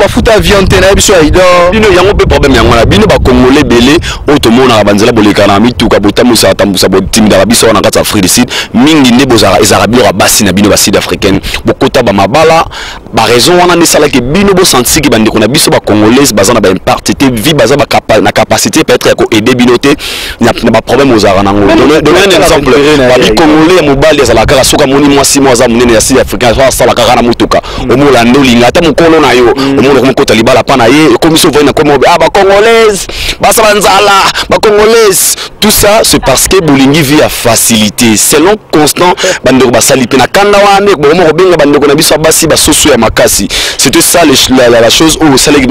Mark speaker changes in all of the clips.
Speaker 1: ba futa avion tena biso aido
Speaker 2: bino yango pe problème yango na bino ba congolais belé otomona na banzela bolekana mituka botamusa tambusa botimida biso na kati Afrique du Sud mingi nde bozara ezara bino ba basi na bino ba sud africaine bokota ba mabala ba raison wana ne sala ke bino bo sentir ki bande kona biso ba congolais bazana ba impact te vie baza ba capacité peut-être ya ko aider bino te na ba problème ozara nango donner un exemple ba bi congolais mobali ezala kala soka moni mwasi mwa za munene ya sud africain so sala kaka na mutuka omola ndolinga ata mukolo na yo omola ko kota libala pa na ye commission voyez na comme ba congolaise basala nzala ba congolaise tout ça c'est parce que bolingi vit à facilité selon constant bandeko basali pe na kanda wane ko mo benga bandeko na biso basi basoso ya makasi c'était ça la chose au salé que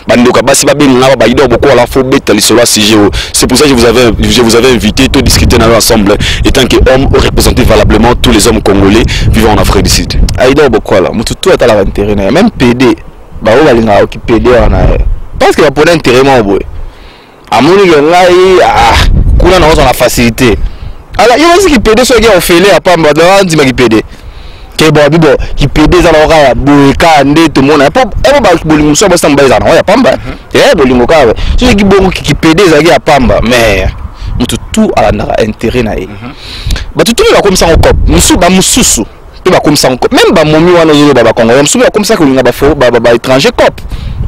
Speaker 2: bandeko basi ba benga ba ido boko la fo beta lisolo sujet c'est pour ça que je vous avais invité tout discuter ensemble étant que homme représenter valablement tous les hommes congolais vivant en Afrique du Sud
Speaker 1: aido boko la mutu tout à la intérêt même PD ba o balinga ki PD wana parce que pour intérêt mo boy amoni ngai kuna na oza na facilité ala yo aussi ki PD so ya ofele apamba dans ndima ki PD ke bo bibo ki PD za na oka boeka nde to mona pa ebo ba bolingo so ba samba za na ya pamba bolingo ka so ki bongo ki PD za ya pamba mais mutu tout ala na intérêt na ye ba tout ba comme ça en cop musu ba mususu ba comme ça même ba momi wana zo ba congolais musu ba comme ça ko linga ba fo ba étranger cop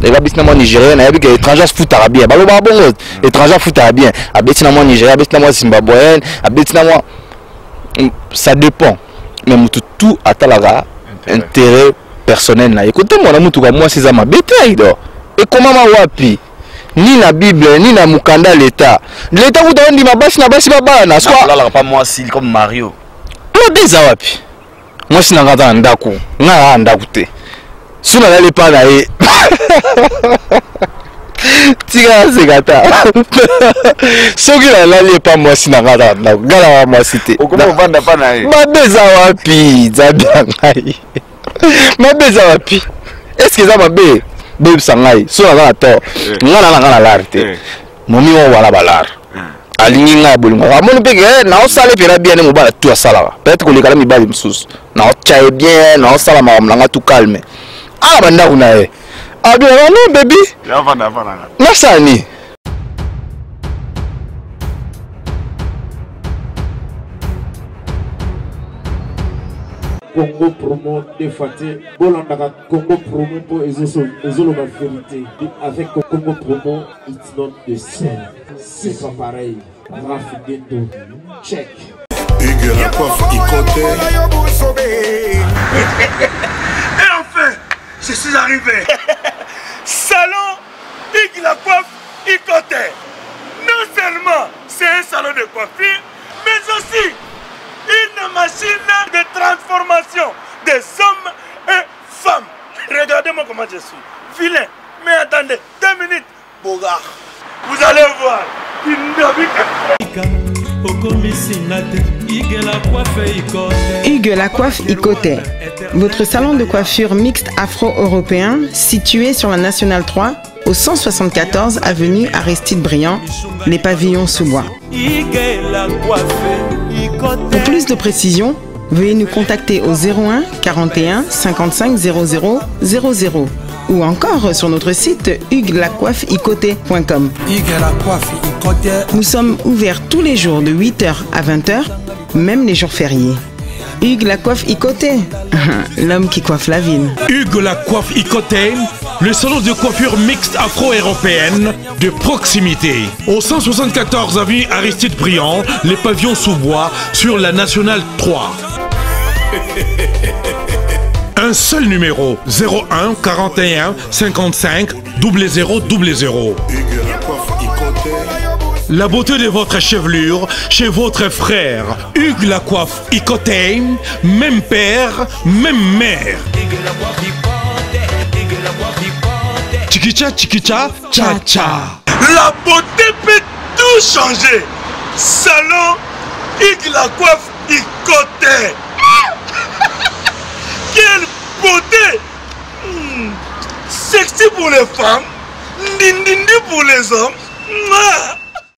Speaker 1: les gars bisna moi nigérien na yabika étranger foot arabien ba lo ba bongo étranger foot arabien abetina moi nigérien abetina moi zimbabwéen abetina moi ça dépend mais mutu tout atalaga intérêt personnel na écoutez moi na mutu ka moi c'est ça ma bête aido et comment ma wapi ni la Bible ni na mukanda l'état vous donne di mabasi na basi baba na soit
Speaker 2: là pas moi si comme Mario
Speaker 1: mo beza wapi moi si na ngata ndako nga ndako te si na lale pa na ye tika segata soki na lale pa moi si na ngata ndako gala moi cité
Speaker 2: okoma vanda pa na ye
Speaker 1: ma beza wapi zabia ngai ma beza wapi est-ce que ça ma be be sangai so na to ngana na larte momi o wala balar alingi nga bolingo amoni peke na osale pera bien mo bala tout asala peut-être que les kala mi bali msusu na ochaye bien na osala mamlanga tout calme ala banda kuna ye abi non baby
Speaker 2: ya vanda
Speaker 1: na sani
Speaker 3: Congo promo défaté Bolandaka Congo promo pour ezolo la vérité avec Congo promo it's not the same c'est pas pareil Raf Gendo check
Speaker 4: Hugues la coiffe Ikote.
Speaker 5: Et enfin je suis arrivé salon Hugues la coiffe Ikote. Non seulement c'est un salon de coiffure mais aussi une machine de transformation des hommes et femmes. Regardez-moi comment je suis. Vilain. Mais attendez, 2 minutes. Bogard. Vous allez voir.
Speaker 6: Hugues la coiffe Ikote. Votre salon de coiffure mixte afro-européen situé sur la Nationale 3 au 174 avenue Aristide Briand, les pavillons sous bois. Pour plus de précisions, veuillez nous contacter au 01 41 55 00 00 ou encore sur notre site hugueslacoiffeikote.com. Nous sommes ouverts tous les jours de 8h à 20h, même les jours fériés. Hugues la coiffe Ikote, l'homme qui coiffe la ville.
Speaker 7: Hugues la coiffe Ikote, le salon de coiffure mixte afro-européenne de proximité. Au 174 avenue Aristide Briand, les pavillons sous bois sur la Nationale 3. Un seul numéro, 01 41 55 00 00. La beauté de votre chevelure chez votre frère. Hugues la coiffe Ikote, même père, même mère. Chikicha, chikicha, cha cha.
Speaker 5: La beauté peut tout changer. Salon Hugues la coiffe Ikote. Quelle beauté! Sexy pour les femmes, dindindi pour les hommes.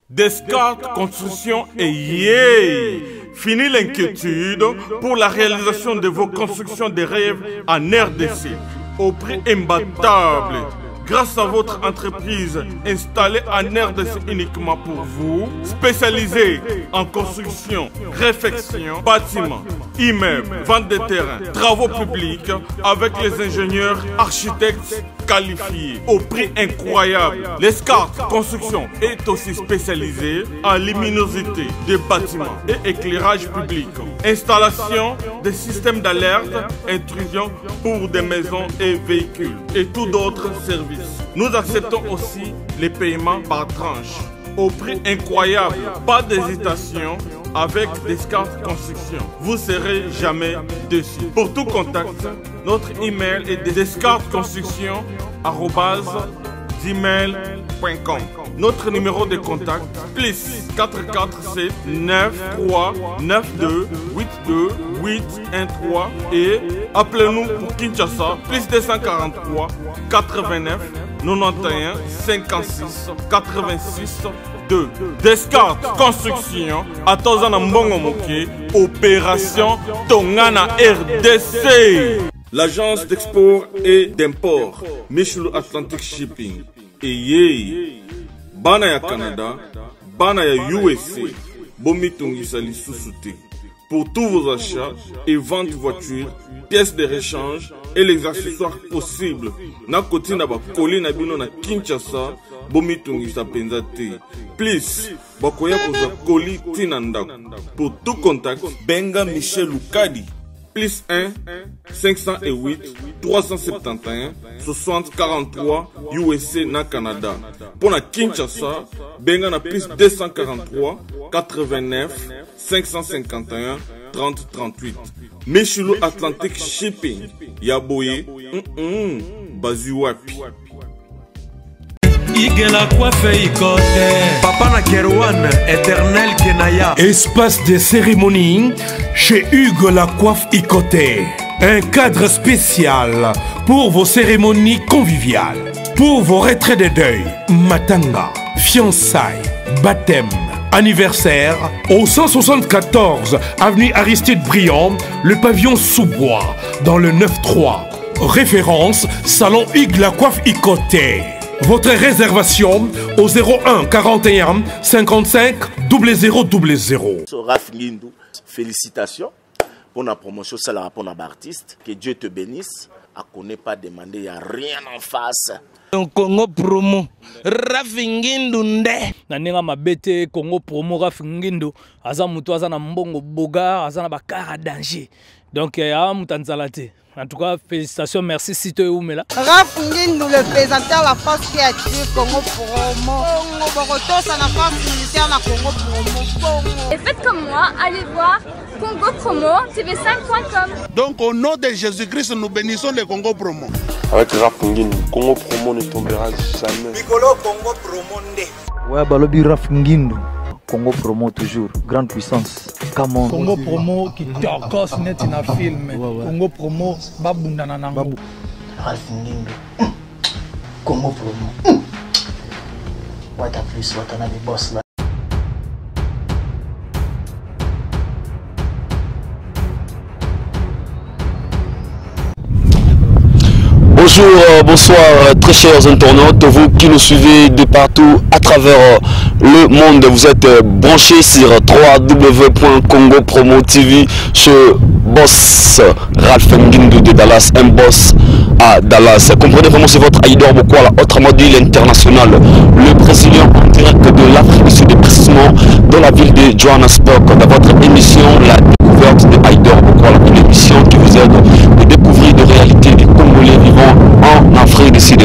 Speaker 5: Descartes Construction et yeah! Fini l'inquiétude pour la réalisation de vos constructions de rêves en RDC. au prix imbattable. Grâce à votre entreprise installée en RDC uniquement pour vous, spécialisée en construction, réfection, bâtiments, immeubles, vente de terrains, travaux publics, avec les ingénieurs architectes qualifiés au prix incroyable. L'Escart Construction est aussi spécialisée en luminosité des bâtiments et éclairage public. Installation des systèmes d'alerte, intrusion pour des maisons et véhicules et tout d'autres services. Nous acceptons aussi les paiements par tranche au prix incroyable. Pas d'hésitation avec Descartes Construction. Vous ne serez jamais déçus. Pour tout contact, notre email est descartesconstruction@gmail.com. Notre numéro de contact plus 447 93 92 82 813 et appelez-nous pour Kinshasa plus 243 89 91 56 86 2. Descartes Construction à Tozana Mbongo Moké, opération Tongana RDC. L'agence d'export et d'import Michelo Atlantic Shipping et Yei Bana ya Canada, Bana ya USA, Bomitungisa Lisusuti. Pour tous vos achats et ventes de voitures, pièces de rechange et les accessoires possibles. Na koti na ba koli na bino na Kinshasa, Bomitungisa Penzate. Please, bakoya koza koli tinanda. Pour tout contact, Benga Michel Lukadi. Plus 1 508 371 60 43 USA na Canada. Pour la Kinshasa, Benga na plus 243 89 551 30 38. Michelo Atlantic Shipping. Yaboye, Bazuapi.
Speaker 8: Papa na Kerouan, éternel Kenaya.
Speaker 7: Espace de cérémonie chez Hugues la Coiffe Ikoté. Un cadre spécial pour vos cérémonies conviviales, pour vos retraits de deuil, matanga, fiançailles, baptême, anniversaire, au 174 avenue Aristide Briand, le pavillon Sous-Bois, dans le 9-3. Référence, Salon Hugues la Coiffe Ikoté. Votre réservation au 01 41 55 0000.
Speaker 9: Raf Ngindou, félicitations pour la promotion, c'est la rapport d'artiste. Que Dieu te bénisse. À connaît pas demander, il n'y a rien en face.
Speaker 10: Congo promo Raf Ngindou nde nanenga mabete Congo promo Raf Ngindou aza mutu aza na mbongo boga aza na bakara danger donc a mutanzalate. En tout cas, félicitations, merci Sito et Oumela.
Speaker 11: Raf Ngindou, le présentateur la force créative Congo Promo. Congo Boroto, ça n'a pas militaire na Congo Promo.
Speaker 12: Et faites comme moi, allez voir Congo Promo, tv5.com.
Speaker 13: Donc au nom de Jésus-Christ, nous bénissons le Congo Promo.
Speaker 14: Avec Raf Ngindou, Congo Promo ne tombera jamais.
Speaker 15: Piccolo Congo Promo nde.
Speaker 16: Ouais, balobi Raf Ngindou. Congo Promo toujours, grande puissance. Come
Speaker 17: Congo Promo qui torcos net in a film. Congo Promo babundana nango.
Speaker 18: Raf Ngindou. Congo Promo. What a plus, what a the boss là.
Speaker 2: Bonjour, bonsoir très chers internautes, vous qui nous suivez de partout à travers le monde. Vous êtes branchés sur www.congo promo TV chez Boss Raf Ngindou de Dallas, un boss à Dallas. Comprenez vraiment c'est votre Aïdor Bokwala, autrement dit l'international, le président en direct de l'Afrique du Sud, précisément dans la ville de Johannesburg, dans votre émission La Découverte de Aïdor Bokwala, une émission qui vous aide à découvrir de réalité des Congolais vivant en Afrique du Sud.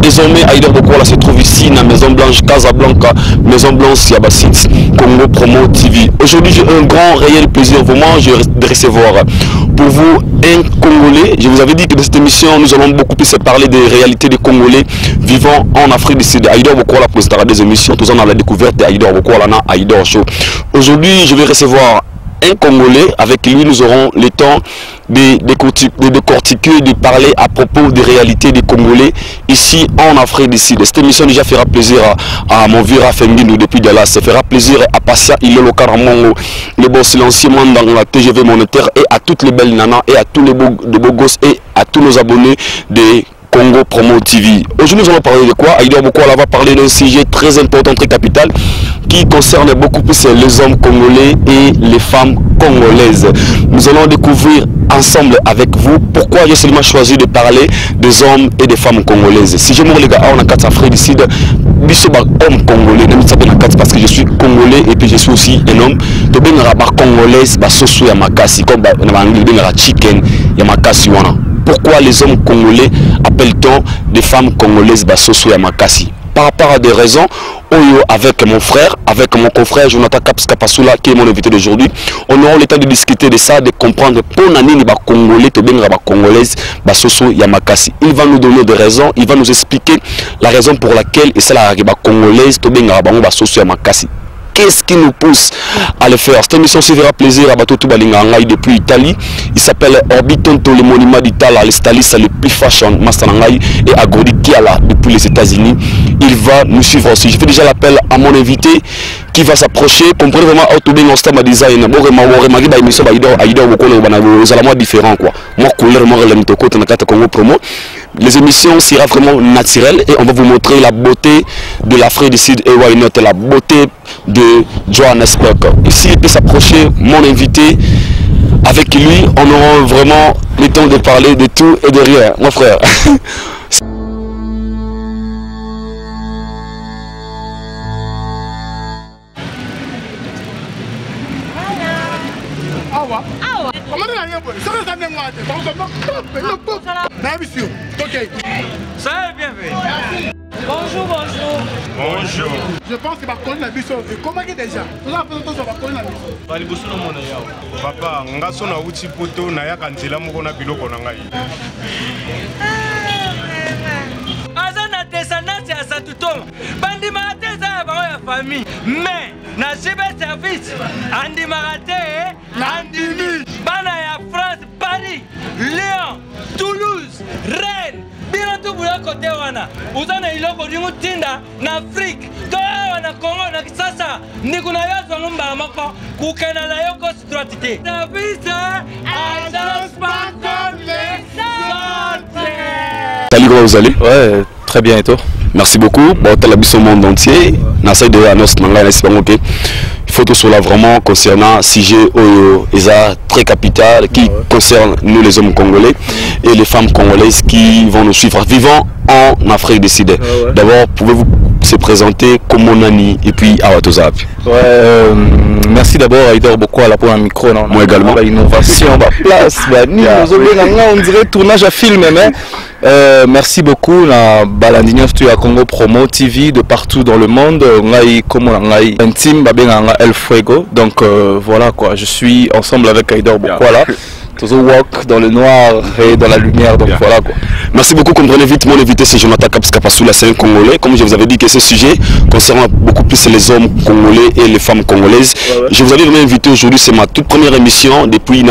Speaker 2: Désormais, Aïdor Bokwala se trouve ici, dans la Maison Blanche, Casablanca, Maison Blanche, Yabasit, Congo Promo TV. Aujourd'hui, j'ai un grand, réel plaisir vraiment de recevoir pour vous un Congolais. Je vous avais dit que dans cette émission, nous allons beaucoup plus parler des réalités des Congolais vivant en Afrique du Sud. Aïdor Bokwala présentera des émissions, tout ça dans la découverte d'Aïdor Bokwala, dans Aïdor Show. Aujourd'hui, je vais recevoir un Congolais. Avec lui, nous aurons le temps de décortiquer, de parler à propos des réalités des Congolais ici en Afrique du Sud. Cette émission déjà fera plaisir à mon vieux Rafengindou depuis Dallas. Ça fera plaisir à Passia Ilolo Karamongo, le bon silencieux dans la TGV monétaire, et à toutes les belles nanas et à tous les beaux gosses et à tous nos abonnés des Congo Promo TV. Aujourd'hui, nous allons parler de quoi? Aïda Bokoala va parler d'un sujet très important, très capital, qui concerne beaucoup plus les hommes congolais et les femmes congolaises. Nous allons découvrir ensemble avec vous pourquoi j'ai seulement choisi de parler des hommes et des femmes congolaises. Si je me les gars, on a 4 Afrique du Sud, bisoba homme congolais, parce que je suis congolais et puis je suis aussi un homme. To ben raba congolaise, ba soso ya makasi, comme ba chicken ya makasi wana. Pourquoi les hommes congolais appelle-t-on des femmes congolaises Basoso Yamakasi? Par rapport à des raisons, avec mon frère, avec mon confrère Jonathan Kapskapasula, qui est mon invité d'aujourd'hui, on aura le temps de discuter de ça, de comprendre pour nani ba congolais, to benga ba congolaise Basoso Yamakasi. Il va nous donner des raisons, il va nous expliquer la raison pour laquelle et c'est la ba congolaise, to benga ba Basoso Yamakasi. Qu'est-ce qui nous pousse à le faire? Cette émission se fera plaisir à Batotou Balingangai depuis Italie. Il s'appelle Orbitonto, le monument d'Italie, le styliste le plus fashion, Mastanangai, et à Godi Kiala depuis les États-Unis. Il va nous suivre aussi. Je fais déjà l'appel à mon invité qui va s'approcher. Comprenez vraiment Autobing Ostama Design. Différent quoi. Moi, couleur, moi, Congo Promo. Les émissions sera vraiment naturelles et on va vous montrer la beauté de l'Afrique du Sud et why not, la beauté de Johannesburg. Ici, il peut s'approcher, mon invité. Avec lui, on aura vraiment le temps de parler de tout et de rien, mon frère.
Speaker 5: Ça va bien fait. Bonjour, bonjour. Bonjour.
Speaker 13: Je pense que ma collègue n'a vu ça. Comment est déjà? Nous avons fait ça, ma collègue n'a vu ça.
Speaker 4: Papa, nga sona uti poto na ya kanzela moko na biloko na ngai.
Speaker 5: Azana descendance ya Satutoma. Bandi marate za ba ya famille. Mais na civil service andi marate andimi. Bana ya France, Paris, Lyon, Toulouse, Rennes. Bino tu bula kote wana. Uzana iloko dingu tinda na Afrique. Toa wana Congo na Kisasa. Nikuna yazo ngumba mako kukena na yoko stratite. Service agence pas comme les autres.
Speaker 2: Salut, comment vous allez?
Speaker 1: Ouais, très bien et toi?
Speaker 2: Merci beaucoup. Bon, t'as la au monde entier. N'essaie de annoncer il faut tout cela vraiment concernant sujet très capital qui concerne nous les hommes congolais et les femmes congolaises qui vont nous suivre vivant en Afrique du Sud. D'abord, pouvez-vous se présenter comme Monani et puis Awatozap?
Speaker 1: Merci d'abord Aïdor Bokoala pour un micro. Non?
Speaker 2: Moi également.
Speaker 1: Innovation, place, on dirait tournage à film. Merci beaucoup la Balandinios tu à Congo Promo TV de partout dans le monde. Comme intime El Fuego. Donc voilà quoi, je suis ensemble avec Aïdor Bokoala. Toujours walk dans le noir et dans la lumière, donc voilà quoi.
Speaker 2: Merci beaucoup, comprenez vite, mon invité c'est Jonathan Kapskapasula, c'est un Congolais. Comme je vous avais dit que ce sujet concerne beaucoup plus les hommes congolais et les femmes congolaises. Je vous avais vraiment invité aujourd'hui, c'est ma toute première émission depuis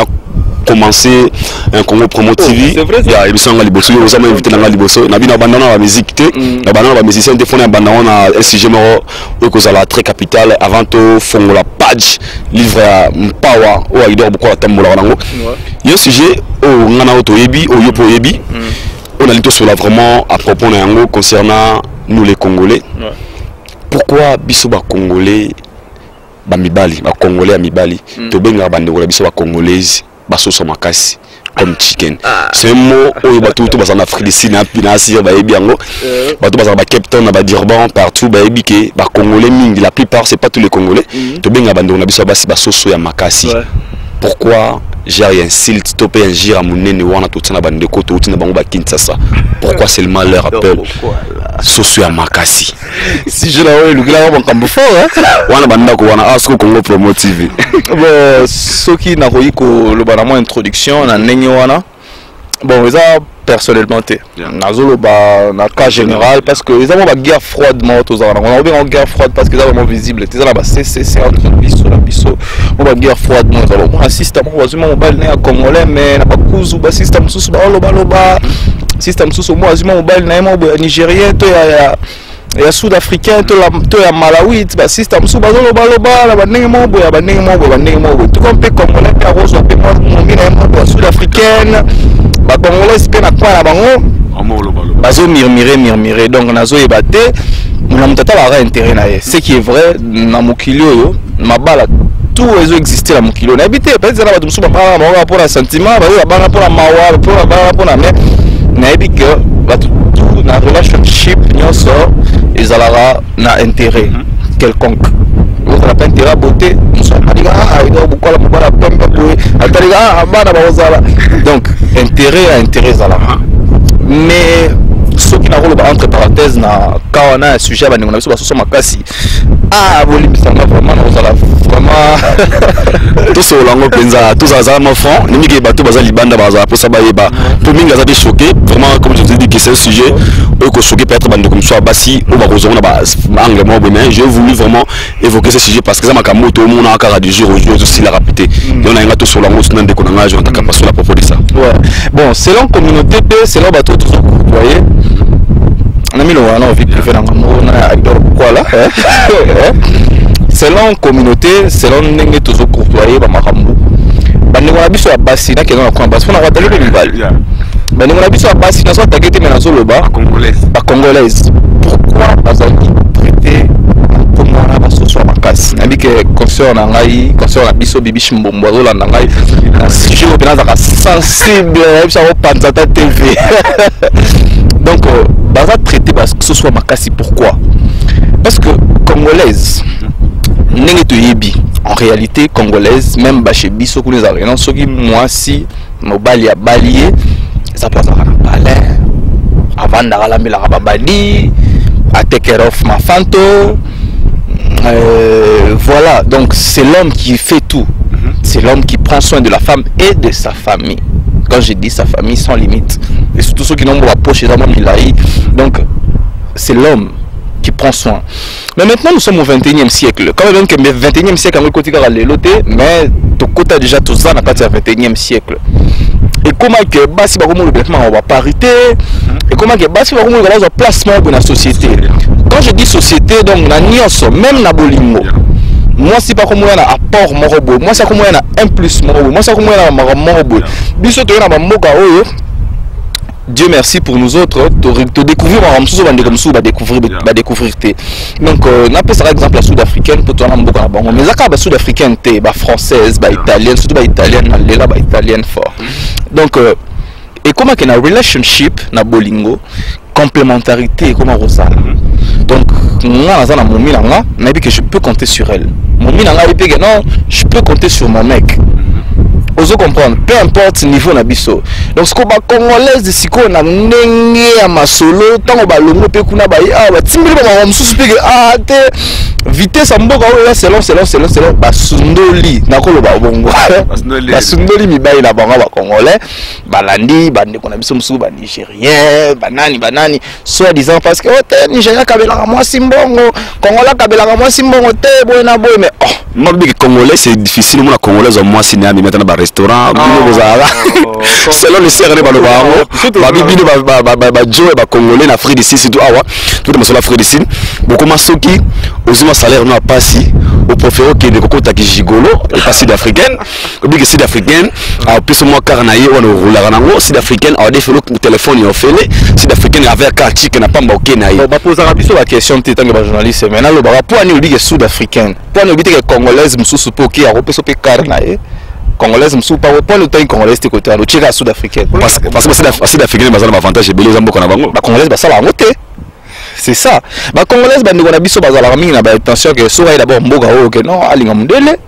Speaker 2: commencé un Congo Promo TV.
Speaker 1: C'est vrai,
Speaker 2: il y a émission dans Liboso, vous avez invité dans Liboso. N'a pas abandonné la musique, la banane la musicien des fois abandonné un sujet moro que la très capitale avant tout fond la page livre à Mpawa ou à Idor beaucoup la tambola nango. Il y a un sujet au ngana otoyebi au yopo yebi. On a lu sur là vraiment à propos de yango concernant nous les Congolais. Pourquoi biso ba Congolais ba mibali, ba Congolais à mibali, to benga bandeko la biso ba Congolaise Basoso Makasi comme chicken. C'est un mot où bateau tout en Afrique du Sud, na pinasi ba ebiango. Bateau ba Cape Town, ba Durban partout ba ebike ba Congolais mingi, la plupart c'est pas tous les Congolais. To benga bandeko na biso basi Basoso ya Makasi. Pourquoi j'ai un silt topé un gire à mon nez wana tout na bandeko to tina bango ba Kinshasa? Pourquoi seulement leur appel Soso ya Makasi?
Speaker 1: Si je l'ai le gars bon comme fort hein.
Speaker 2: Wana bandako wana asko Congo Promo TV.
Speaker 1: Bon, ce qui n'a pas eu que le banamo introduction na nenye wana. Bon, ça personnellement nazolo ba na cas général parce que ils ont une guerre froide on a une guerre froide parce que c'est vraiment visible c'est là c'est entre biso on va guerre froide on assiste à moi mobile na congolais mais na ba kuzu ba système sous ba loba système sous moi mobile na mo nigérien to ya sud-africain to ya Malawi ba système sous ba loba ba ndenge mo tout comme pe congolais pe rose pe mo na sud-africaine ba congolais pe na kwa na bango bazo murmurer donc nazo ebate na mutata ba intérêt na ye ce qui est vrai na mokili oyo mabala tout exister la mokili na habité peut-être na bato musuba ba pour un sentiment ba pour la mawa pour la mais na ebi que bato tout na relationship nyonso ezalaka na intérêt quelconque on n'a pas intérêt à beauté donc intérêt zalaka mais ceux qui n'ont pas entre parenthèses quand on a un sujet on a besoin de makasi vraiment
Speaker 2: tout ce langue penza tous azama franc ni que bato baza libanda baza pour ça bayeba pour mingi aza choqué vraiment comme je vous ai dit que c'est un sujet que choqué peut-être bande comme ça basi ou ba kozona ba angle mo mais j'ai voulu vraiment évoquer ce sujet parce que ça m'a comme tout le monde a cara du jour au jour aussi la répéter et on a un tout sur langue sur ndeko nanga je n'entends pas sur la propos de ça
Speaker 1: ouais bon selon communauté selon bato tout vous voyez on a mis le on a envie de faire dans quoi là selon communauté selon ndenge toujours courtoyer ba makambo bandeko na biso ya basi na kena na kwa basi na watali le mibali bandeko na biso ya basi na so takete mais na solo ba congolaise pourquoi bazali traiter comme on a baso so makasi na bi que concert na ngai concert na biso bibi chimbombo zo landa ngai na sujet o penaza ka sensible ça au Panzata TV donc baza traiter parce que ce soit makasi pourquoi parce que congolaise en réalité congolaise même chez biso ko les non soki moi si mobali ya balier ça passe à balai avant d'ala la babali à take care of ma fanto voilà donc c'est l'homme qui fait tout c'est l'homme qui prend soin de la femme et de sa famille quand je dis sa famille sans limite et surtout ceux qui n'ont pas poche donc c'est l'homme qui prend soin. Mais maintenant nous sommes au 21e siècle. Quand même que le 21e siècle, on côté mais tout côté déjà tout ça n'a pas au 21e siècle. Et comment que basi ba le vêtement on va parité et comment que basi ba le placement de la société. Quand je dis société donc na nyonso même na bolingo. Moi si pas comme on a apport morobo, moi ça comme on a un plus morobo, moi ça comme on a morobo. Biso to na ba moka oyo Dieu merci pour nous autres de découvrir découvrir donc on appelle ça par exemple la sud-africaine pour toi mais la sud-africaine française italienne surtout italienne italienne fort donc et comment qu'il y a une relationship na bolingo complémentarité comment ça donc moi dans mon milanga n'a dit que je peux compter sur elle mon milanga dit que non je peux compter sur mon mec. Vous comprendre, peu importe le niveau nabiso. Donc ce qu'on va congolaise de siko na ndenge ya masolo, tant on va longo pe kuna ba ba timbili ba msusu pe te vitesse mboka oyo selon ba sundoli na kolo ba bongo. Ba sundoli mi bayi na bango ba congolais, balandi bande kona biso msusu ba nigérien, banani soit disant parce que te nigérien kabela moi simbongo, congolais kabela moi simbongo te boy na boy mais oh,
Speaker 2: moi que congolais c'est difficile moi congolais moi sinami maintenant ba restaurant selon les serres congolais na Afrique d'ici surtout awa tout le monde Afrique d'ici beaucoup masoki aux salaire no passi au préféré que de kokota ki gigolo et pas sud-africaine obi que sud-africaine a plus moi carnaye on roulera nango sud-africaine a des téléphone yo fele sud-africaine avec carte que n'a pas mboké na yo
Speaker 1: ba poser biso la question tant que journaliste maintenant le ba pour ani obi que sud-africaine pour ani obi que congolaise mususu poki a repeso pe carnaye congolaise msou pas le temps congolaise te côté au tchèque sud-africaine
Speaker 2: parce que sud-africaine bazana avantage beleza mboko na bango
Speaker 1: ba congolaise ba sala ngote c'est ça ba congolaise ba ndeko na biso bazala mingi na ba attention que so va d'abord mboka o que non alinga mundele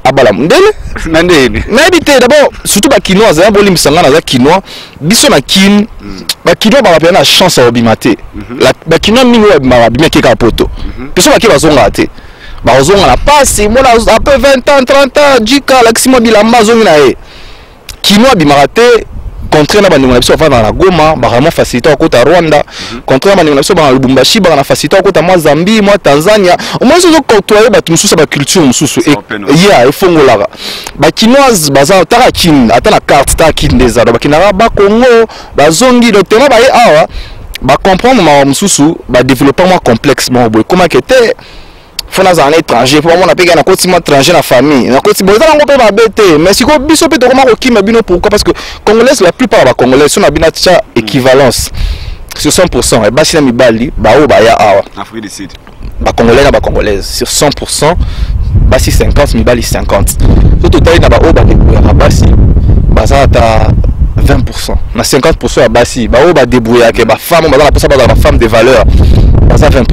Speaker 1: abala mundele na ndeni na bité d'abord surtout ba kinois za bolim sangana za kinois biso na kin ba kinois ba pena chance à obimate la ba kinois mingi ba bimeke ka poto biso ba ki bazonga te bazonga na passe moi un peu 20 ans 30 ans jika l'aximo bilamba zongi na e kinois bimarate contraire na bandeko na biso bafanda na Goma vraiment facilité okota Rwanda contraire na bandeko na biso ba Lubumbashi ba na facilité okota moi Zambie moi Tanzania au moins zo côtoyer ba mususu ba culture mususu ya efongolaka ba kinoise baza taka kin ata na carte ta kin des ba kinara ba Congo ba zongi donc tellement ba awa ba comprendre ma mususu ba développement complexe mo boy comment que te fona za un étranger pour moi na pega na continent étranger na famille na continent boza ngo pe ba bete mais siko biso pe to comment ko kima bino pourquoi parce que congolais la plupart ba congolais sont na bina tcha équivalence sur 100% et basi na mibali ba o ba ya awa
Speaker 2: Afrique du Sud
Speaker 1: ba congolais na ba congolaises sur 100% basi 50 mibali 50 tout total na ba o ba débrouiller basi baza ta 20% na 50% ya basi ba o ba débrouiller ke ba femme baza na posa ba femme de valeur baza 20%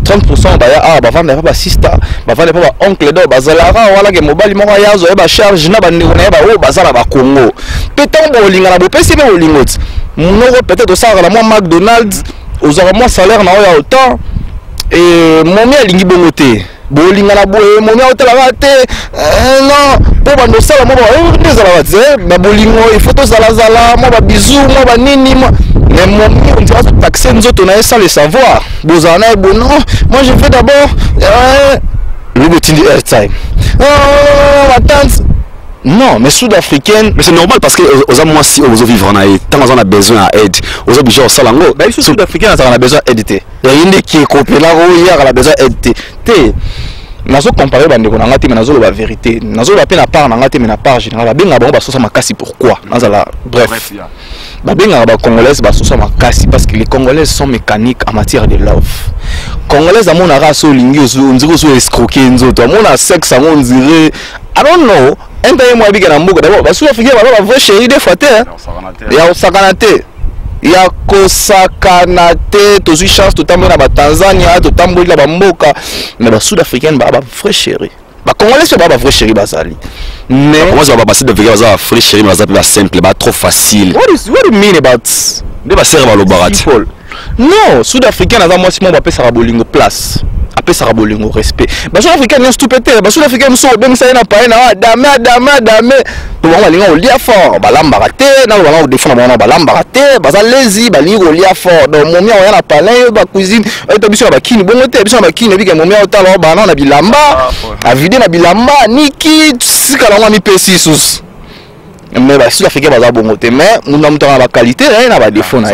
Speaker 1: 30% ba ya ba vendre pas sister ba vendre pas oncle do bazalara wala ke mobali moko yazo e ba charge na ba ndeko na ba o bazala ba Congo peut-être bo linga na bo pesi be lingot monoko peut-être ça la moi McDonald's aux moi salaire na ya autant et momi alingi bongote bo linga na bo momi hôtel la te non po ba no sala mo ba ndezala ba te na bolingo il faut to zala zala mo ba bisou mo ba nini mo mais on dirait taxer nous autres, on a sans le savoir. Bozana, bon non, moi je fais d'abord le meeting du airtime. Oh, ma tante. Non, mais sud-africaine.
Speaker 2: Mais c'est normal parce que aux hommes, moi, si on veut vivre en Haïti, tant qu'on a besoin d'aide, aux hommes, genre, ça l'ango.
Speaker 1: Ben, sud-africaine, on a besoin d'aide. Il y a une qui est coupée là, hier, elle a besoin d'aide. Nazo comparer bandeko na ngati mais nazo la vérité nazo la peine à part na ngati mais na part général ba benga ba sosa makasi pourquoi nazala bref ba benga ba congolaises ba sosa makasi parce que les congolaises sont mécaniques en matière de love congolaises à mon race lingi on dirait so escroquer nzoto mon sexe à mon dirait I don't know un pays moi bika na mboka d'abord ba sous africain ba vrai chéri des fois ya osakanate ya kosakanate tozi chance totambo na ba Tanzania totambo la ba mboka mais ba sud-africaine ba vrai chéri ba congolais c'est ba vrai chéri bazali mais
Speaker 2: moi je ba sud-africain ba vrai chéri mais ba simple ba trop facile
Speaker 1: what do you mean about
Speaker 2: de ba serva lo barat
Speaker 1: non sud-africain na za moi si mo ba pesa bolingo place après ça rabolingo respect ba sud-africain n'est stupété ba sud-africain so ben ça na pa na dame to ba linga o lia fort ba lamba raté na ba défendre ba lamba raté ba za lazy ba lingo lia fort donc momi o na palais ba cuisine et to biso ba kini bongo te biso ba kini bi ke momi o tala ba na bilamba a vider na bilamba niki sika na mi pesi sus mais ba sud-africain ba za bongo te mais muna mutanga ba qualité na ba défaut na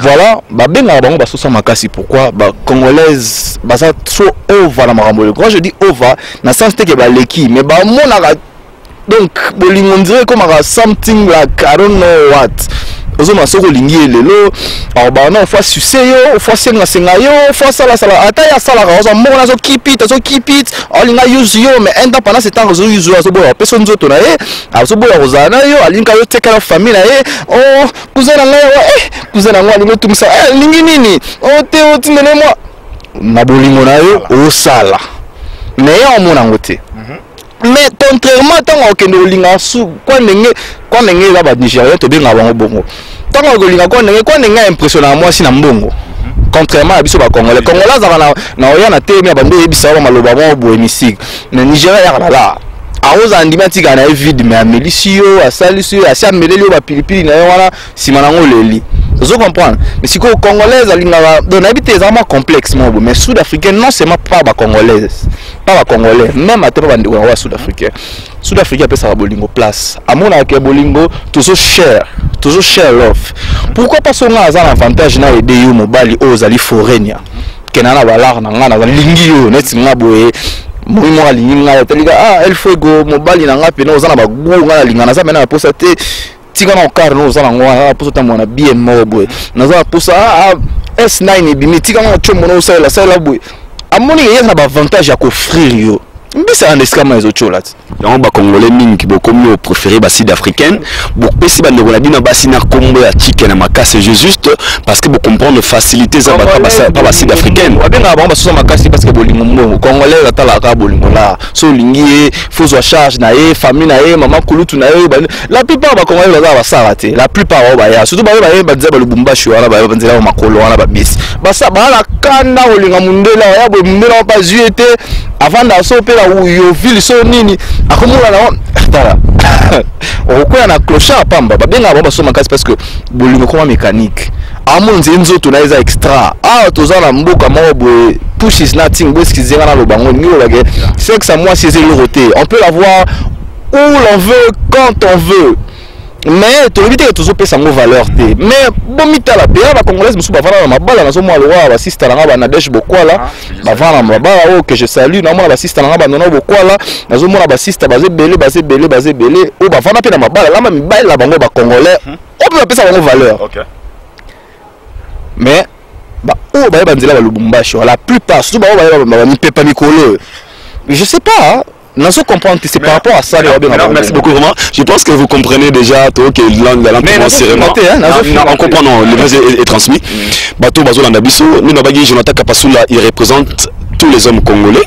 Speaker 1: voilà ba benga bango ba sosa makasi pourquoi ba congolaise ba za trop over na marambo quand je dis over na sens te ke ba leki mais ba mona donc bolingo on dirait comme something like I don't know what ozo masoko lingi lelo alors ba non fois sucer yo fois senga yo fois sala ata ya sala ozo mona zo keep it olinga use yo mais enda pendant ce temps ozo use yo boya personne nzoto na ozo boya ozana yo alinga yo teka la famille na oh cousin na cousin na ngwa lingo tumisa lingi nini te otindene moi na bolingo na yo o sala mais on mona ngote mais contrairement tant que nous linga sou quoi nenge là ba Nigeria to benga bango bongo tant que linga quoi nenge impressionnant moi si na mbongo contrairement à biso ba congolais na oya na temi abando yebisa ba maloba mo bo emisik na Nigeria ya la aoza ndimatika na vide mais amelisio asalisio asiameleli ba pilipili na yo wana simanango leli vous comprenez mais si ko congolaise alinga donc habite vraiment complexe mo mais sud-africain non c'est pas ba congolaise pas ba congolais même à pas bandiko wa sud-africain peut ça bolingo place amona ke bolingo toujours cher love pourquoi pas son nga za avantage na aider yo mobali ozali forenia kenana balar na ngana lingi yo neti ngaboye moi alingi nga telika elle faut go mobali na nga pena ozana ba gunga lingana za mena posa te tika na okar no ozana ngwa posa ta mona bien mobo na za posa S9 bimi tika na chombo no sala boy amoni yena ba avantage ya ko offrir yo mbisa en escama les autres là
Speaker 2: donc ba congolais mingi bo comme au préféré ba sud africaine bo pesi ba ndeko na bina basi na kombo ya chicken na makase juste parce que vous comprenez facilité ça pas la sud africaine
Speaker 1: bien avant parce que bolingo congolais atalaka bolingo là so lingi faut soit charge na e famille na e maman kulutu na e la plupart ba congolais ba sarate la plupart ba ya surtout ba nzela ba lubumbashi wala ba nzela makolo wala ba bis ba sa ba la kanda olinga mundela ya bo mundela pas juete avant d'asopela yo ville so nini akomula na tala okoya na clochard pamba ba bien avant ba so makasi parce que bolingo comme mécanique amonzi nzoto na eza extra toza na mboka moko boye push is nothing parce qu'ils zenga na lobango ngi lobake c'est que ça moi c'est le roté on peut l'avoir où l'on veut quand on veut mais tu éviter que tu opes sa valeur té mais bomita la bien ba congolaise musu ba vana na mabala na so mo alwa ba sister na ba Nadège Bokwala ba vana mabala que je salue na mo ba sister na ba Nono Bokwala na zo mo ba sister ba zebele o ba vana pe na mabala la mibali la bango ba congolais on peut appeler ça ba valeur. OK. Mais où ba nzela ba lubumbashi la plupart surtout ba mipepa mikolo je sais pas non je comprends que c'est par rapport à ça.
Speaker 2: Merci beaucoup vraiment. Je pense que vous comprenez déjà que on comprend non le message est transmis. Bateau Bazolanda Bisso nous n'abagi Jonathan Kapasula il représente tous les hommes congolais.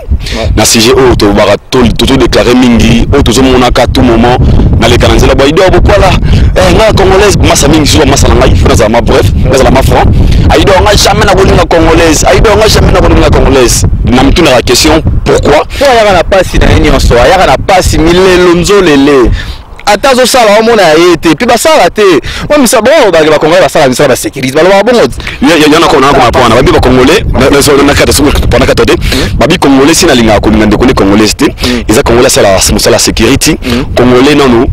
Speaker 2: Na CGO to barato tout déclaré mingi au tout monaka tout moment na les kanzela ba ido bokwala nga congolaise massa mingi sur massa na ngai France ma bref dans la ma franc aido nga jamais na bolinga congolaise aido nga jamais na bolinga congolaise na mtuna la question pourquoi
Speaker 1: ya na pasi na nini on so ya na pasi milelo nzolele atazo sala omona yete puis basala te moi misa bon ba congolais basala misa ba sécurité ba bon
Speaker 2: yana ko na ko na ba congolais na so na kata suko pendant katode ba bi congolais sina linga ko ngande ko congolais te isa congolais sala sécurité congolais non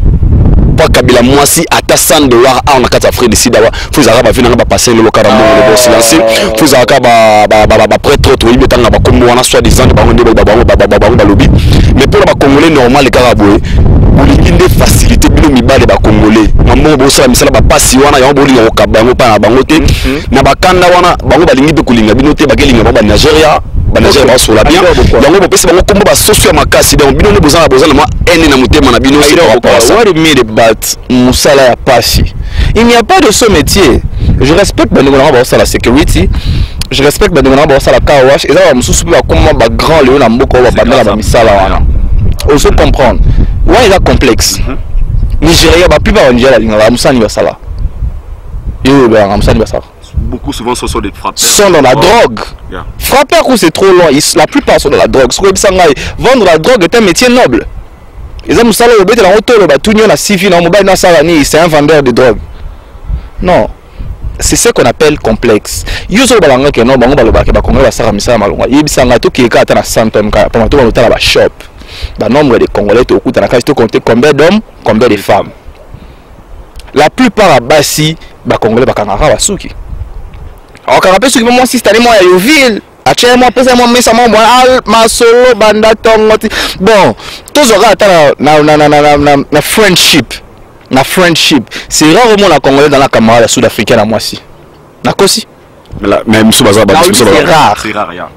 Speaker 2: pas kabila mwasi ata $100 on a kata frère ici d'abord faut araba vina ba passer le caramo le silencieux faut araka ba prêtre to ibeta na ba kombo wana soit disant ba nde ba lobby mais pour ba congolais normal les caraboué bolingi nde facilité bino mibale ba congolais mambo bo sala misala ba pasi wana ya bolinga ko kabango pa na bango te na bakanda wana bango balingi pe kulinga bino te bakelinga ba Nigeria ba Nigeria ba sola bien bango bo pesa bango kombo ba socio makasi donc bino ne bozana moi ene na mutema na bino
Speaker 1: what do you mean about musala ya pasi il n'y a pas de ce métier je respecte ba ndongo ba sala security je respecte ba ndongo ba sala car wash et ça ba mususu ba comme ba grand léon na mboko ba bandala ba misala wana on se comprendre ouais il est complexe Nigeria ba plupart Nigeria la musani ba sala yo ba musani ba sala
Speaker 2: beaucoup souvent ce sont des frappeurs
Speaker 1: sont dans la drogue frappeurs c'est trop long la plupart sont dans la drogue vendre la drogue est un métier noble ils ont musala obete la auto le batunyo na civil na mobile na salani c'est un vendeur de drogue non c'est ce qu'on appelle complexe yuzo balanga ke non bango balobaka ba kongo ba sara misala malonga yebisanga to keka ata na centime ka pa to ba ba shop ba nombre de congolais to kuta na kasi to compter combien d'hommes combien de femmes la plupart à basi ba congolais ba kangaka ba suki alors quand rappelle ce que moi si c'est moi ya ville actuellement pesa moi mais ça moi ma solo banda tongoti bon tous aura ata na friendship c'est rarement la congolais dans la camarade sud-africaine à moi si na kosi
Speaker 2: mais monsieur baza
Speaker 1: c'est rare ya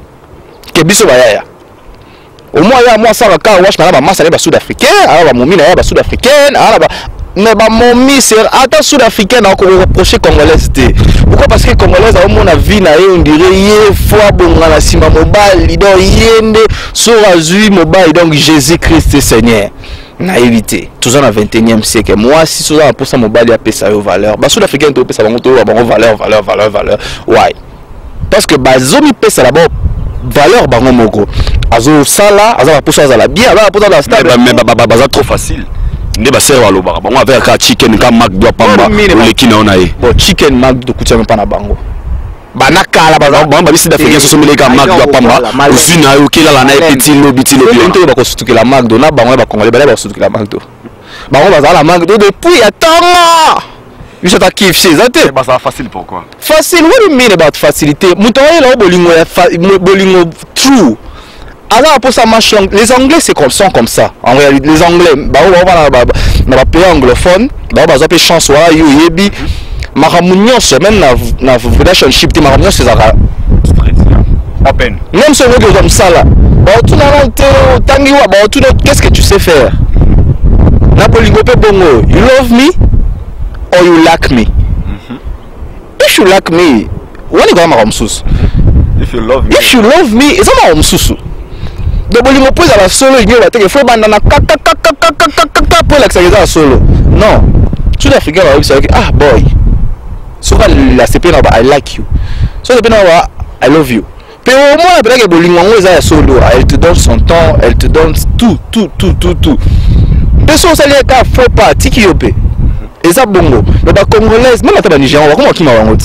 Speaker 1: que biso ba ya au moins ya moi ça va car wash na ba massa ba sud-africain alors ba momina ya ba sud-africaine alors ba mais ba momi c'est ata sud-africaine on reprocher congolaise té pourquoi parce que congolaise a mon avis na on dirait ye fois bonga na sima mobile donc yende so azui mobile donc Jésus-Christ Seigneur na éviter tous en 21e siècle moi si so za pour ça mobile ya pesa yo valeur ba sud-africaine to pesa bango to bango valeur ouais parce que bazomi pesa là-bas valeur bango moko azo sala aza pour ça la bien aza pour ça la stable
Speaker 2: mais baza trop facile ne ba sera lo ba bango avec ka chicken ka mac doit pamba le kina ona e
Speaker 1: bon chicken mac do kutia même pas na bango bana kala ba
Speaker 2: ba bisi d'africain so mele ka mac doit pamba usina yo kila la na petit lobby
Speaker 1: on ba ko sutuki la mac do na bango ba congolais ba sutuki la mac do bango ba la mac do depuis attends je ta kiff c'est ça
Speaker 2: bah ça facile pourquoi
Speaker 1: facile what do you mean about facilité mutoye la bolingo true alors pour ça marche les anglais c'est comme ça en réalité les anglais bah on va pays anglophone bah on va appeler chance voilà yo yebi maramunion c'est même na relationship te maramunion c'est ça
Speaker 2: à peine
Speaker 1: même ce mot comme ça là bah tout na tangi wa bah tout qu'est-ce que tu sais faire na bolingo pe bongo you love me or you lack me if you like me wani kwa mara msusu
Speaker 2: if you love me
Speaker 1: eza mara msusu donc bolingo poza la solo inyo bateke fo banda na kaka pour l'accélérer solo non tout africain va dire ah boy so la CP na ba I like you so CP na ba I love you mais au moins après que bolingo ngo eza solo elle te donne son temps elle te donne tout personne ça lié ka faut pas tiki yopé et ça bongo le ba congolaise même ata ba nigérian comment qui m'a bango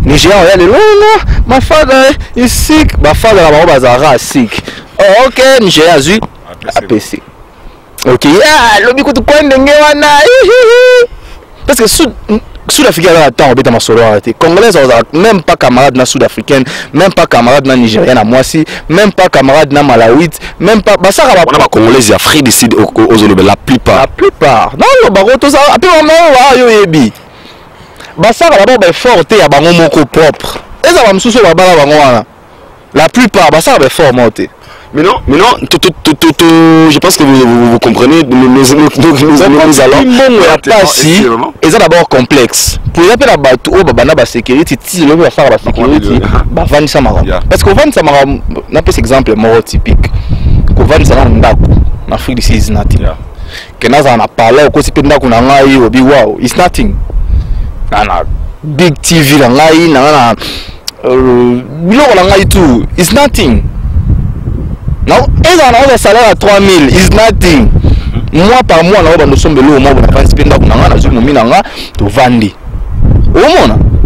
Speaker 1: nigérian ya le non ma father is sick ma father la bango bazara sick oh ok nigérian zu APC ok ah lobi kutu kwa ndenge wana parce que sud-africain là attend obeta masolo arrêté congolaise même pas camarade na sud-africaine même pas camarade na nigérien na Mwasi même pas camarade na malawite même pas basara ba
Speaker 2: on a congolais Afrique du Sud aux Olobé la plupart
Speaker 1: non le baroto ça après maman wa yo yebi basara ba ba forte ya bango moko propre eza ba msusu ba bala bango wana la plupart basara ba fort monté
Speaker 2: mais non, je pense que vous comprenez, nous allons...
Speaker 1: Et ça d'abord complexe. Pour y appeler la bateau, la sécurité, si le veut faire la sécurité, Van Samara. Parce que Van Samara, on a pas cet exemple mort typique. Que Van Samara, en Afrique du Sud, is nothing. Que nous en a parlé, au côté de nous, wow, it's nothing. Big TV, tout, it's nothing. Non, et on a un salaire à 3000, is nothing. Mois par mois, nous sommes de l'eau, on a participé à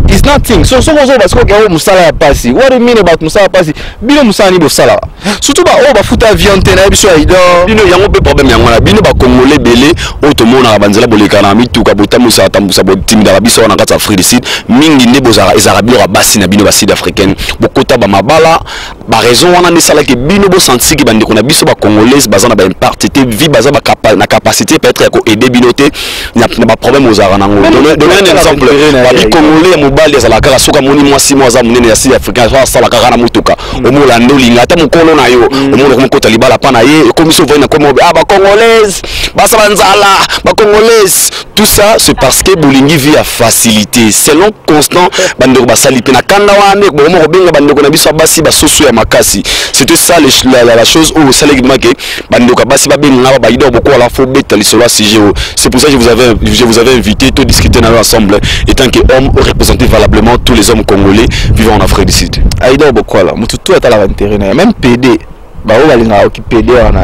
Speaker 1: it's nothing. So parce que musala pasi. What do you mean about musala pasi? Bino musala ni bosala. Surtout ba ba futa viande na biso aido.
Speaker 2: Bino yango pe problème yango na bino ba congolais belé o to mona banzela bolekana mituka botamusa tambusa botimida biso na kata Afrique du Sud. Mingi ne bozara ezarabilo ba basi na bino ba sud africaine. Bokota ba mabala ba raison wana ne sala ke bino bo senti ki bande ko na biso ba congolaise bazana ba impartité vie baza ba na capacité peut-être ko aider binoté na ba problème ozara nango. Donner un exemple. Ba congolais bali za la kala soka moni mwasi mwa za munene ya sud africain za sala kaka na mutuka omola ndoli ngata mukolo na yo omola ko kota libala pa na ye commission voyez na ko ba congolaise ba sabanzala ba congolaise tout ça c'est parce que bolingi vit à facilité selon constant bandeko ba sali pe na kanda wane bo mo benga bandeko na biso basi ba soso ya makasi c'était ça la chose où ça l'équipement que bandeko basi ba benga ba ido boko la fo beta lisolo sujet c'est pour ça que je vous avais invité tout discuter ensemble étant que homme représenter valablement tous les hommes congolais vivant en Afrique du Sud.
Speaker 1: Aïda Bokola, tout est à l'intérêt. Même PD, bah on va aller qui PD on a.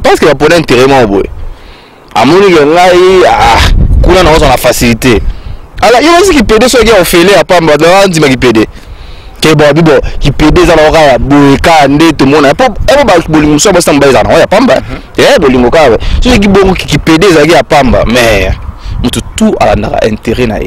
Speaker 1: Parce qu'il y a pas d'intérêt mon boy. À mon niveau là, kuna na on a facilité. Alors il y a aussi qui PD soit qui ont fait les à Pamba, on dit qui PD. Qui bon bibo qui PD ça l'aura boika ndé tout le monde. Pas ba bolingo so ba samba za na ya Pamba. Bolingo ka. Ceux qui bon qui PD ça qui à Pamba mais tout à l'intérêt na.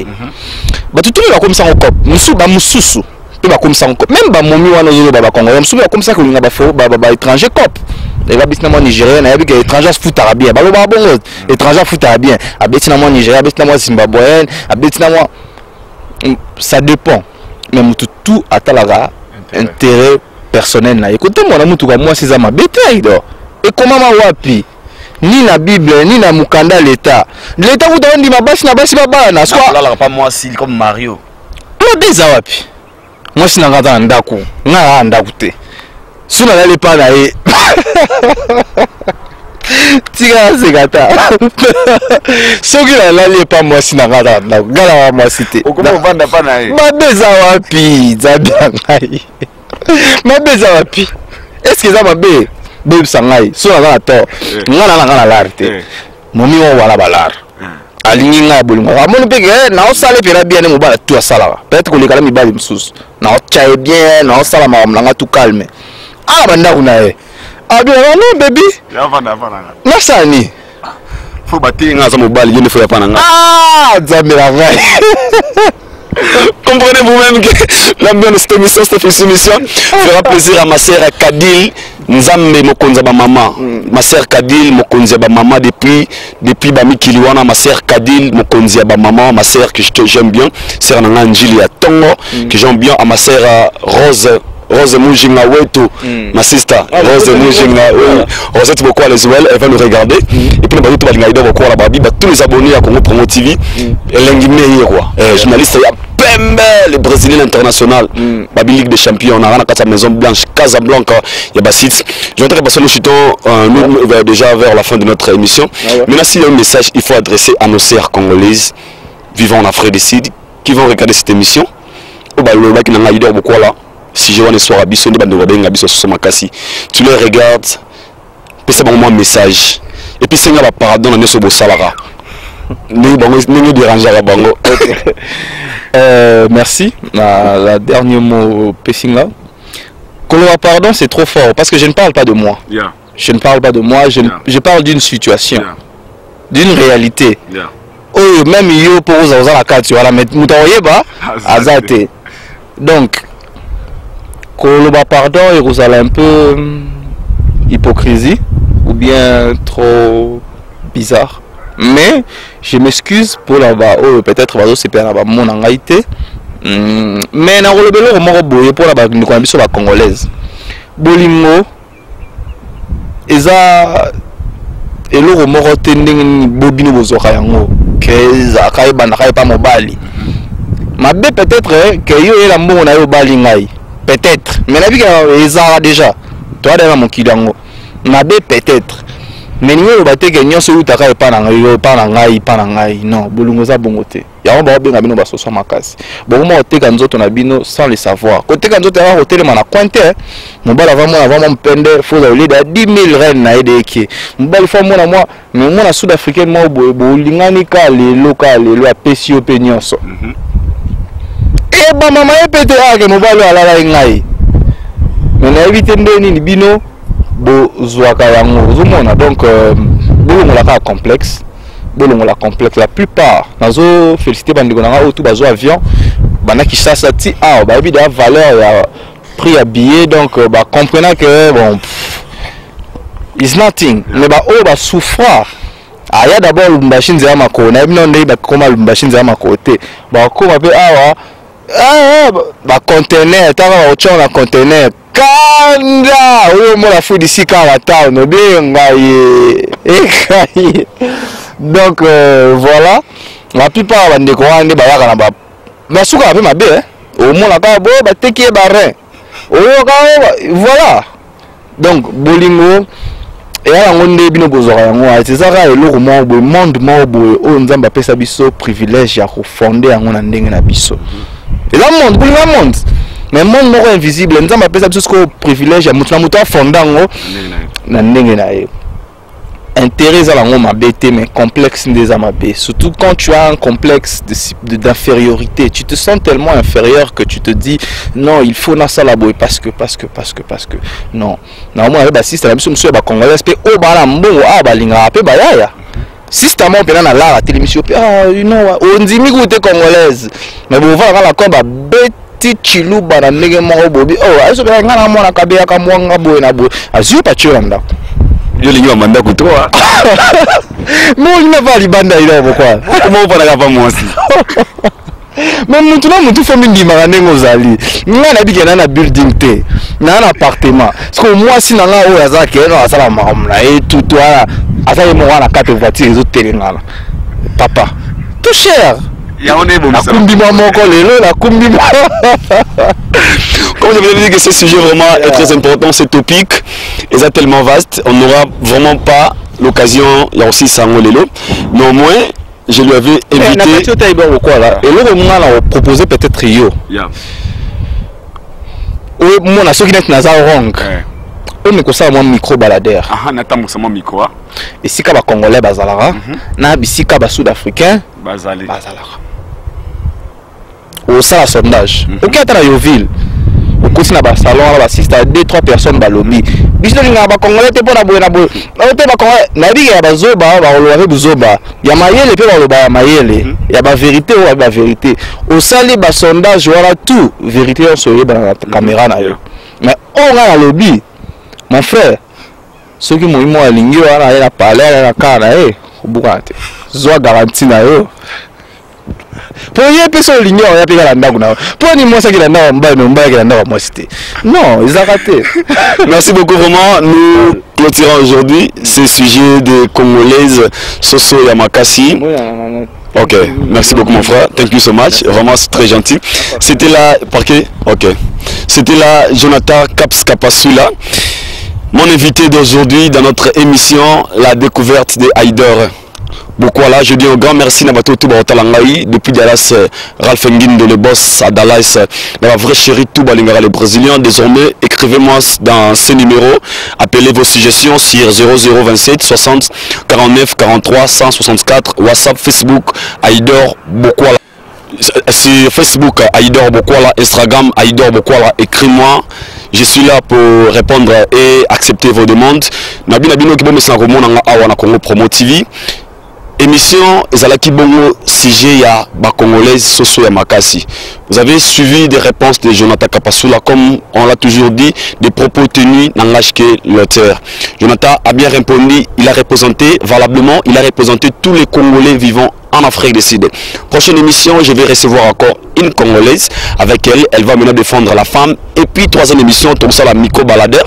Speaker 1: Bah tout le monde comme ça en cop musu ba mususu pe ba comme ça en cop même ba momi wana zo ba congolais musu comme ça que linga ba fo ba étranger cop les ba bisna mo nigérien na bi étranger foot arabien ba ba bon étranger foot arabien abetina mo nigérien abetina mo zimbabwéen abetina mo ça dépend mais tout à talaga intérêt personnel na écoutez moi na mutu ka moi c'est ma bétail do et comment ma wapi ni la Bible ni la mukanda l'état vous donne di mabasi na basi baba na soit
Speaker 2: là pas moi si comme Mario
Speaker 1: mo déjà wapi moi si na ngata ndako na ndako te suna la lepa na e tika segata soki la lepa moi si na ngata ndako gala moi cité
Speaker 2: okoma vanda pa na e
Speaker 1: ma déjà wapi zabia ngai ma déjà wapi est-ce que ça m'a bé Bébé sangai, so na to. Ngana na l'arte. Momi on wala balar. Alingi nga bolingo. Amoni peke na o sale pera bien ne mobala tout sala. Peut-être que les gars mi bali msus. Na o chae bien, na o sala ma mlanga tout calme. Ah banda kuna e. Ah bien non baby.
Speaker 2: Ya vanda.
Speaker 1: Na sani.
Speaker 2: Faut bati nga za mobali yene faut ya pana nga.
Speaker 1: Ah, zamira ngai.
Speaker 2: Comprenez vous-même que l'ambiance de cette émission, cette émission fera plaisir à ma sœur Kadil Nzambe Mokonza ba maman. Ma sœur Kadil Mokonza ba maman depuis Bami Kiliwana, ma sœur Kadil Mokonza ba maman, ma sœur que j'aime bien, sœur Nanga Njili à Tongo, que j'aime bien, à ma sœur Rose Rose Mujinga Weto, ma sister, Rose Mujinga, Rosette beaucoup à l'Eswell, elle va nous regarder. Et puis nous allons tous les abonnés à Congo Promo TV, journaliste, Pembe, le Brésilien international, Babi Ligue des Champions, on a la Maison Blanche, Casablanca, il y a Bassit. Je voudrais passer le chuton déjà vers la fin de notre émission. Maintenant, s'il y a un message, il faut adresser à nos sœurs congolaises vivant en Afrique du Sud qui vont regarder cette émission. Si je vois les soirs à Bissau, tu les regardes, c'est un message. Et puis c'est un pardon à ce beau salaire.
Speaker 1: Merci. La dernier mot, Pessinga. Pardon, c'est trop fort parce que je ne parle pas de moi. Je ne parle pas de moi, je parle d'une situation, d'une réalité. Oh, même yo pour vous la carte, voilà, mais vous n'auriez pas azate. Donc, pardon, et vous allez un peu hypocrisie ou bien trop bizarre. Mais je m'excuse pour là-bas. Oh, peut-être c'est pas là-bas mon angaïté. Mais na le belo mo boye pour là-bas nous connaissons la congolaise. Bolingo eza eloko moko tending bobino bozoka yango keza kai bana kai pa mobali. Mabe peut-être que yo ela mbongo na yo bali ngai. Peut-être. Mais la vie eza déjà. Toi derrière mon kidango. Mabe peut-être. Mais nous avons battu que nous sommes tous pas non, bolungo za bongote. Ya on ba benga bino ba soso makasi. Bon moi te kan nzoto na bino sans le savoir. Côté kan nzoto ya hotel mana kwante, mobala vraiment pende faut la lida 10 000 reines na edeki. Mobala faut moi mais moi na sud-africaine moi bolingani ka lelo a pesio penyonso. Et ba mama epete ake mobala ala ngai. Mais na éviter ndeni bino bo zwaka yango zomona donc bolongo la complexe la plupart nazo féliciter bandiko nanga autour bazo avion bana ki sasa ti a ba bi da valeur ya prix à billet donc ba comprenant que bon is nothing mais ba o ba souffrir aya d'abord machine za makona na bino ndei ba koma machine za makote ba koma pe awa ba conteneur tanga ocho na conteneur kanda oyo mo la fou d'ici quand la town benga ye donc voilà la plupart bande ko ande ba yaka na ba masuka pe mabe au mo la ka bo ba teki ba rein oyo ka voilà donc bolingo et ala ngonde bino bozora yango c'est ça ka eloko mo bo monde mo bo o nzamba pesa biso privilège ya ko fonder yango na ndenge na biso et la monde bolingo monde mais monde moko invisible nzamba pesa biso ko privilège ya mutu na mutu fondango na ndenge na ye intérêt à la mabete mais complexe des amabé surtout quand tu as un complexe d'infériorité tu te sens tellement inférieur que tu te dis non il faut na sala boy parce que non normalement ba système biso monsieur ba congolais pe o ba la mbongo a ba linga pe ba yaya systémement pena na la télévision pe you know on dit mi côté congolaise mais bon voilà la comba beti chiluba na ndenge moko bobi oh aso ba ngana mona kabeya ka mwanga boy na boy azu pa chiranda
Speaker 2: yo lingi manda kutoa
Speaker 1: non il n'a pas libanda il est pourquoi
Speaker 2: comment on va pas moi aussi
Speaker 1: mais mutu faut mingi marandengo zali nga na bikena na building te na appartement parce que moi si na nga o yazake no asala mamla et tout toi asala mo wana carte voiture les autres telengala papa tout cher
Speaker 2: ya on est bon ça
Speaker 1: kumbi moko lelo la kumbi
Speaker 2: comme je vous ai dit que ce sujet vraiment est très important, c'est topic et c'est tellement vaste, on n'aura vraiment pas l'occasion, il y a aussi Sangolelo. Néanmoins, je lui avais invité.
Speaker 1: Et là, on a proposé peut-être Rio. Oui, moi, on a ceux qui n'ont pas wrong. On est comme ça, moi, micro baladeur.
Speaker 2: Ah, on attend mon micro.
Speaker 1: Et si Kaba Congolais, Bazalara, na si Kaba Sud-Africain,
Speaker 2: Bazalara.
Speaker 1: Au sein de sondage. Ok, tu as Yoville. Au côté de salon, on assiste à 2-3 personnes dans le lobby. Bisous, il y a des Congolais qui sont pas là. Il y a des Zoba, il y a Mayele, il y a la vérité ou la vérité. Au sein de sondage, voilà tout. Vérité, on se dans la caméra. Mais on a le lobby. Mon frère, ceux qui m'ont dit, moi, il y a parlé, il y a parlé, il y a garanti. Pour y personne l'ignore, il y a pas la ndako na. Pour ni moi ça qui la ndako mba no mba qui la ndako moi c'était. Non, ils ont raté.
Speaker 2: Merci beaucoup vraiment. Nous clôturons aujourd'hui ce sujet de Congolaise Soso Yamakasi. Ok, merci beaucoup mon frère. Thank you so much. Vraiment c'est très gentil. C'était là parquet. Ok. C'était là Jonathan Kapskapasula. Mon invité d'aujourd'hui dans notre émission, la découverte de Haider. Beaucoup là, je dis un grand merci Nabato Toubaotalangaï depuis Dallas, Ralph Nguindo, le boss à Dallas, la vraie chérie Toubalingara, les Brésiliens. Désormais, écrivez-moi dans ce numéro, appelez vos suggestions sur 0027 60 49 43 164, WhatsApp, Facebook, Haider Bokwala. Sur Facebook, Haider Bokwala, Instagram, Haider Bokwala, écris-moi. Je suis là pour répondre et accepter vos demandes. Nabi Nabino Kibomo Sangomo Awana Congo Promo TV. Émission Ezalaki Bongo sujet ya ba Congolaise Soso Yamakasi. Vous avez suivi des réponses de Jonathan Kapasula, comme on l'a toujours dit, des propos tenus dans l'âge que l'auteur. Jonathan a bien répondu, il a représenté valablement, il a représenté tous les Congolais vivant en Afrique du Sud. Prochaine émission, je vais recevoir encore une Congolaise. Avec elle, elle va maintenant défendre la femme. Et puis, troisième émission, Torusa la Miko Balader,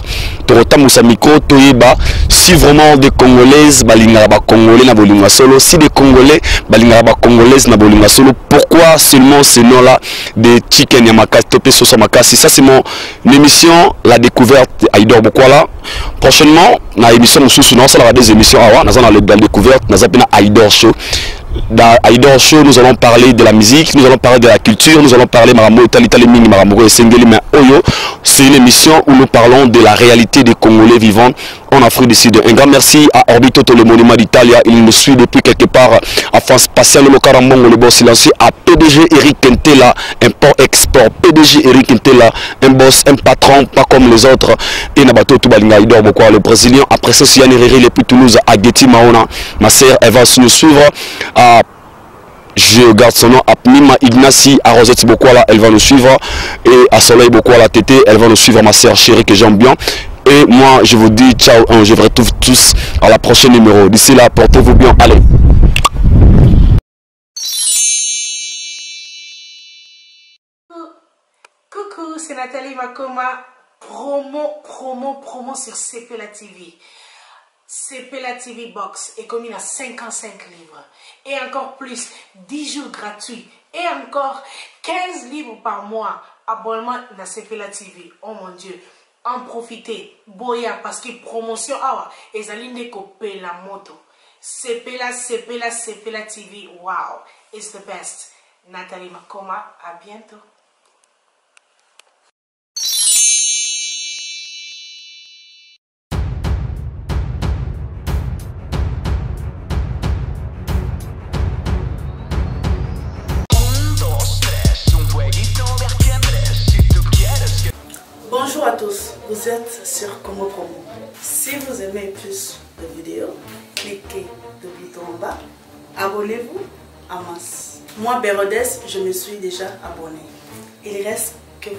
Speaker 2: Torota Moussa Miko, Toyeba. Si vraiment des Congolaises, Balingaraba Congolais na Bolinga Solo, si des Congolais, Balingaraba Congolaises na Bolinga Solo, pourquoi seulement ce nom-là de Chicken Yamakasi, Topé Soso Makasi? Ça, c'est mon émission, la découverte d'Haider Bokwala. Prochainement, dans l'émission, nous avons des émissions, nous avons la découverte, nous avons Haider Show. Dans Haider Show, nous allons parler de la musique, nous allons parler de la culture, nous allons parler Maramo Itali Mini, Maramo et Sengeli, mais Oyo. C'est une émission où nous parlons de la réalité des Congolais vivant en Afrique du Sud. Un grand merci à Orbito, le monument d'Italie. Il nous suit depuis quelque part à France Spatiale, le Carambongo, le boss silencieux, à PDG Eric Kentela, import-export. PDG Eric Kentela, un boss, un patron, pas comme les autres. Et Nabato Toubalinga Haider Bokwala, le Brésilien. Après ça, Siane Riri, depuis Toulouse, à Getty Maona. Ma sœur, elle va nous suivre. Je garde son nom, à Nima Ignacy, à Rosette Bokwala, elle va nous suivre. Et à Soleil Bokwala Tété, elle va nous suivre, ma sœur chérie que j'aime bien. Et moi, je vous dis ciao, je vous retrouve tous à la prochaine numéro. D'ici là, portez-vous bien. Allez.
Speaker 19: Coucou, c'est Nathalie Makoma. Promo sur CPLA TV. CPLA TV Box est commis à 55 livres. Et encore plus, 10 jours gratuits. Et encore 15 livres par mois. Abonnement dans CPLA TV. Oh mon Dieu. En profiter. Boya parce que promotion awa. Et zaline copier la moto. CPLA TV. Wow. It's the best. Nathalie Makoma. À bientôt.
Speaker 20: Bonjour à tous, vous êtes sur Congo Promo. Si vous aimez plus de vidéos, cliquez le bouton en bas, abonnez-vous en masse. Moi, Bérodès, je me suis déjà abonné. Il reste que...